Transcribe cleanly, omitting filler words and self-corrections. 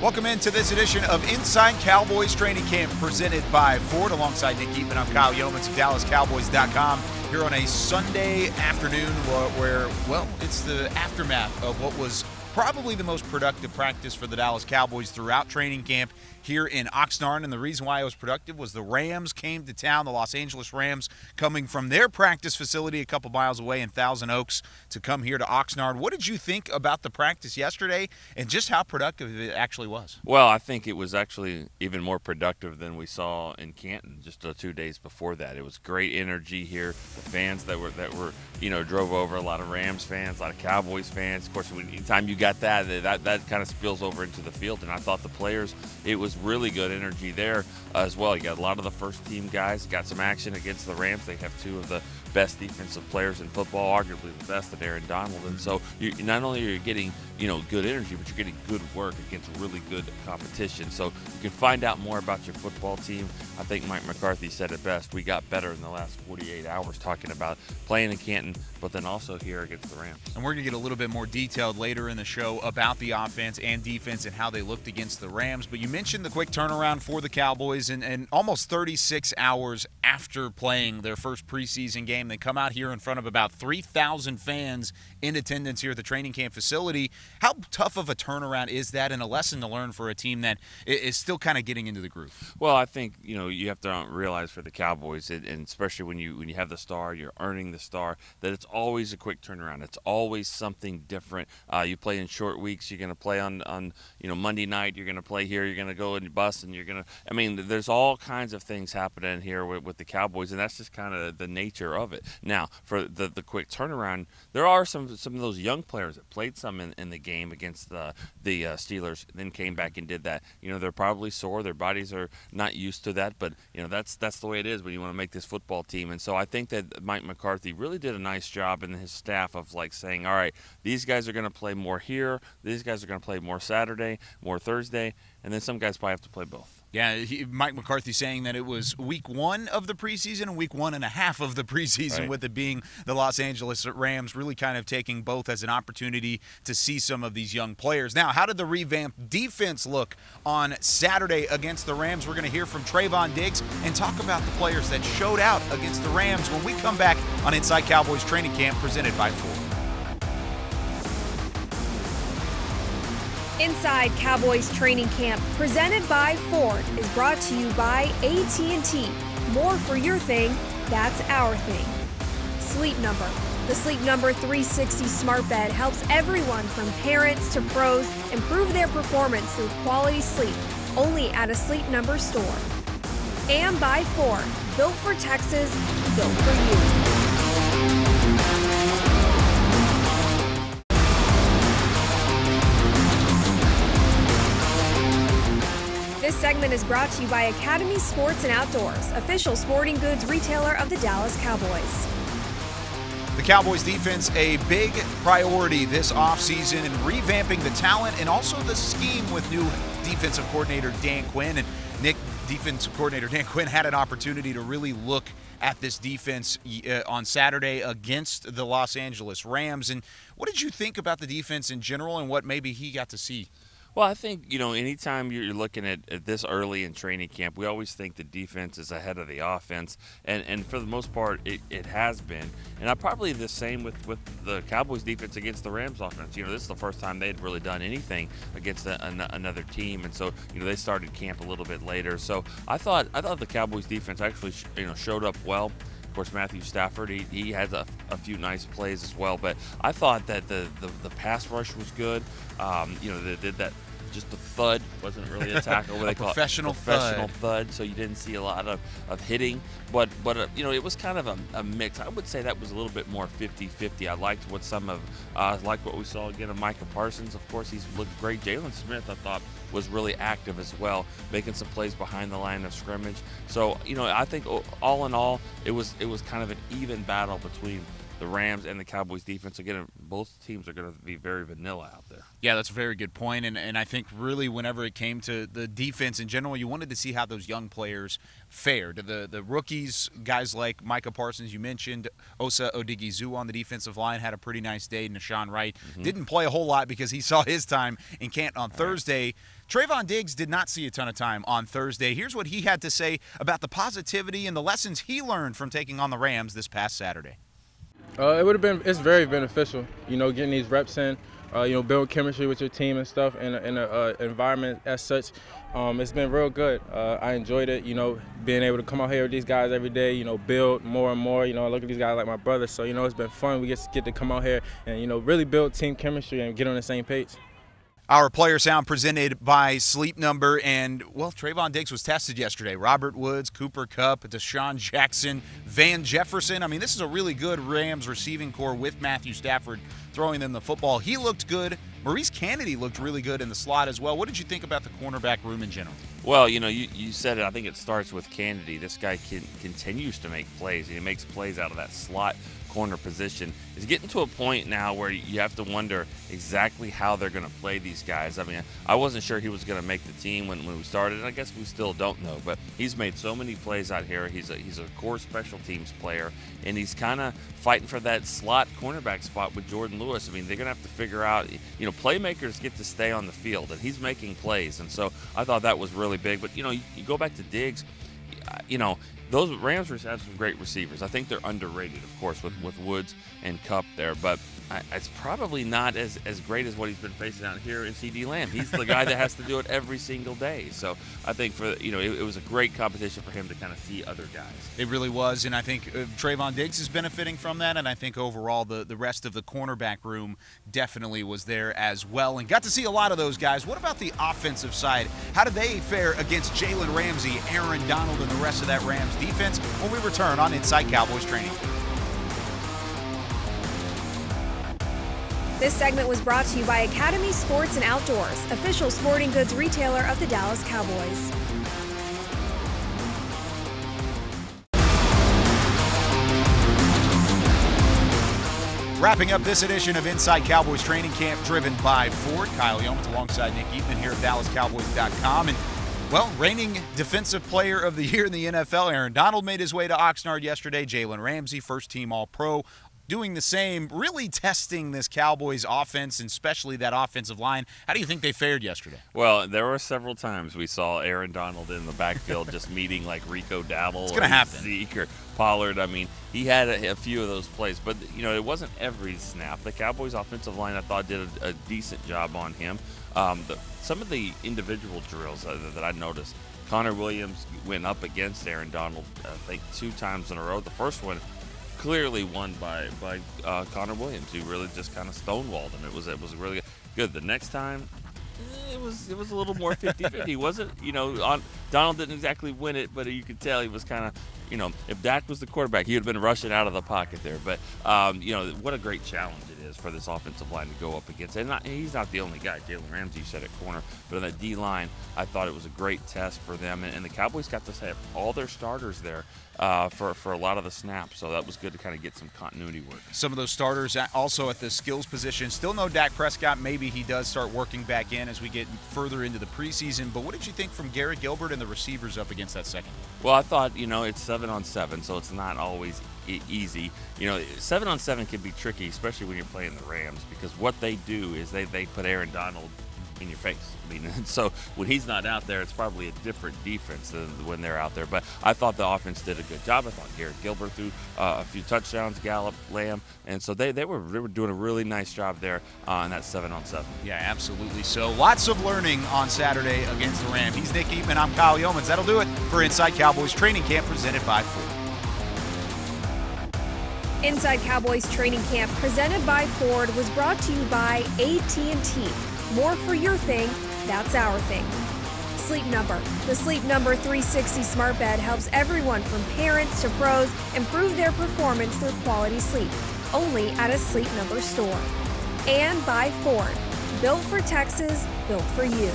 Welcome into this edition of Inside Cowboys Training Camp presented by Ford. Alongside Nick Eatman, I'm Kyle Youmans of DallasCowboys.com here on a Sunday afternoon where, well, it's the aftermath of what was probably the most productive practice for the Dallas Cowboys throughout training camp here in Oxnard. And the reason why it was productive was the Rams came to town, the Los Angeles Rams coming from their practice facility a couple miles away in Thousand Oaks to come here to Oxnard. What did you think about the practice yesterday and just how productive it actually was? Well, I think it was actually even more productive than we saw in Canton just 2 days before that. It was great energy here. The fans that were drove over, a lot of Rams fans, a lot of Cowboys fans. Of course, anytime you got that kind of spills over into the field. And I thought the players, it was really good energy there as well. You got a lot of the first team guys, got some action against the Rams. They have two of the best defensive players in football, arguably the best, at Aaron Donald. And so not only are you getting good energy, but you're getting good work against really good competition. So you can find out more about your football team. I think Mike McCarthy said it best. We got better in the last 48 hours talking about playing in Canton, but then also here against the Rams. And we're going to get a little bit more detailed later in the show about the offense and defense and how they looked against the Rams. But you mentioned the quick turnaround for the Cowboys, and almost 36 hours after playing their first preseason game, they come out here in front of about 3,000 fans in attendance here at the training camp facility. How tough of a turnaround is that, and a lesson to learn for a team that is still kind of getting into the groove? Well, I think you have to realize for the Cowboys, and especially when you have the star, you're earning the star, that it's always a quick turnaround. It's always something different. You play in short weeks. You're going to play on Monday night. You're going to play here. You're going to go and bus, and there's all kinds of things happening here with the Cowboys, and that's just kind of the nature of it. Now, for the quick turnaround, there are some of those young players that played some in the game against the Steelers, then came back and did that. They're probably sore. Their bodies are not used to that, but that's the way it is when you want to make this football team. And so I think that Mike McCarthy really did a nice job in his staff of saying, all right, these guys are going to play more here. These guys are going to play more Saturday, more Thursday, and then some guys probably have to play both. Yeah, Mike McCarthy saying that it was week 1 of the preseason and week 1.5 of the preseason, right, with it being the Los Angeles Rams, really kind of taking both as an opportunity to see some of these young players. Now, how did the revamped defense look on Saturday against the Rams? We're going to hear from Trayvon Diggs and talk about the players that showed out against the Rams when we come back on Inside Cowboys Training Camp presented by Ford. Inside Cowboys Training Camp, presented by Ford, is brought to you by AT&T. More for your thing, that's our thing. Sleep Number. The Sleep Number 360 smart bed helps everyone from parents to pros improve their performance through quality sleep, only at a Sleep Number store. And by Ford, built for Texas, built for you. This segment is brought to you by Academy Sports and Outdoors, official sporting goods retailer of the Dallas Cowboys. The Cowboys defense, a big priority this offseason in revamping the talent and also the scheme with new defensive coordinator Dan Quinn. And Nick, defensive coordinator Dan Quinn had an opportunity to really look at this defense on Saturday against the Los Angeles Rams. And what did you think about the defense in general and what maybe he got to see? Well, I think, anytime you're looking at this early in training camp, we always think the defense is ahead of the offense. And for the most part, it has been. And I'm probably the same with the Cowboys defense against the Rams offense. This is the first time they'd really done anything against another team. And so, they started camp a little bit later. So I thought the Cowboys defense actually, showed up well. Of course, Matthew Stafford, he had a few nice plays as well. But I thought that the pass rush was good. They did that. Just the thud wasn't really a tackle. What they call professional thud. So you didn't see a lot of hitting. But it was kind of a mix. I would say that was a little bit more 50-50. I liked what we saw again of Micah Parsons. Of course, he's looked great. Jalen Smith, I thought, was really active as well, making some plays behind the line of scrimmage. So I think all in all, it was kind of an even battle between the Rams and the Cowboys defense. Again, both teams are going to be very vanilla out there. Yeah, that's a very good point. And I think really whenever it came to the defense in general, you wanted to see how those young players fared. The rookies, guys like Micah Parsons, you mentioned, Osa Odighizuwa on the defensive line had a pretty nice day. Nashawn Wright didn't play a whole lot because he saw his time in Canton on Thursday. Trayvon Diggs did not see a ton of time on Thursday. Here's what he had to say about the positivity and the lessons he learned from taking on the Rams this past Saturday. It's very beneficial, getting these reps in, building chemistry with your team and stuff in an environment as such. It's been real good. I enjoyed it, being able to come out here with these guys every day, build more and more. I look at these guys like my brothers, so, it's been fun. We get to come out here and, really build team chemistry and get on the same page. Our player sound presented by Sleep Number, and, well, Trayvon Diggs was tested yesterday. Robert Woods, Cooper Kupp, Deshaun Jackson, Van Jefferson. I mean, this is a really good Rams receiving core with Matthew Stafford throwing them the football. He looked good. Maurice Kennedy looked really good in the slot as well. What did you think about the cornerback room in general? Well, you said it. I think it starts with Kennedy. This guy continues to make plays. He makes plays out of that slot corner position. Is getting to a point now where you have to wonder exactly how they're going to play these guys. I mean, I wasn't sure he was going to make the team when we started, and I guess we still don't know. But he's made so many plays out here. He's a core special teams player, and he's kind of fighting for that slot cornerback spot with Jordan Lewis. I mean, they're going to have to figure out, playmakers get to stay on the field, and he's making plays. And so I thought that was really big. But, you go back to Diggs, those Rams have some great receivers. I think they're underrated, of course, with Woods and Kupp there, but it's probably not as great as what he's been facing out here in C.D. Lamb. He's the guy that has to do it every single day. So I think it was a great competition for him to kind of see other guys. It really was, and I think Trayvon Diggs is benefiting from that, and I think overall the rest of the cornerback room definitely was there as well, and got to see a lot of those guys. What about the offensive side? How did they fare against Jalen Ramsey, Aaron Donald, and the rest of that Rams defense when we return on Inside Cowboys Training? This segment was brought to you by Academy Sports and Outdoors, official sporting goods retailer of the Dallas Cowboys. Wrapping up this edition of Inside Cowboys Training Camp, driven by Ford. Kyle Youmans alongside Nick Eatman here at DallasCowboys.com. And, well, reigning Defensive Player of the Year in the NFL, Aaron Donald made his way to Oxnard yesterday. Jalen Ramsey, first-team All-Pro, doing the same, really testing this Cowboys offense, and especially that offensive line. How do you think they fared yesterday? Well, there were several times we saw Aaron Donald in the backfield just meeting like Rico Dowdle or Zeke or Pollard. I mean, he had a few of those plays, but, it wasn't every snap. The Cowboys offensive line, I thought, did a decent job on him. Some of the individual drills that I noticed, Connor Williams went up against Aaron Donald, I think, 2 times in a row. The first one clearly won by Connor Williams, who really just kind of stonewalled him. It was really good. The next time, it was a little more 50-50, wasn't? Donald didn't exactly win it, but you could tell he was kind of, if Dak was the quarterback, he would have been rushing out of the pocket there. But what a great challenge it is for this offensive line to go up against. And he's not the only guy. Jalen Ramsey, you said, at corner, but on that D line, I thought it was a great test for them. And the Cowboys got to have all their starters there for a lot of the snaps, so that was good to kind of get some continuity work. Some of those starters also at the skills position. Still no Dak Prescott. Maybe he does start working back in as we get further into the preseason. But what did you think from Garrett Gilbert and the receivers up against that second? Well, I thought, it's 7-on-7, so it's not always easy. 7-on-7 can be tricky, especially when you're playing the Rams, because what they do is they put Aaron Donald in your face. I mean, so when he's not out there, it's probably a different defense than when they're out there. But I thought the offense did a good job. I thought Garrett Gilbert threw a few touchdowns, Gallup, Lamb, and so they were doing a really nice job there in that 7-on-7. Yeah, absolutely. So lots of learning on Saturday against the Rams. He's Nick Eatman. I'm Kyle Youmans. That'll do it for Inside Cowboys Training Camp presented by Ford. Inside Cowboys Training Camp presented by Ford was brought to you by AT&T. More for your thing, that's our thing. Sleep Number. The Sleep Number 360 smart bed helps everyone from parents to pros improve their performance through quality sleep. Only at a Sleep Number store. And by Ford. Built for Texas, built for you.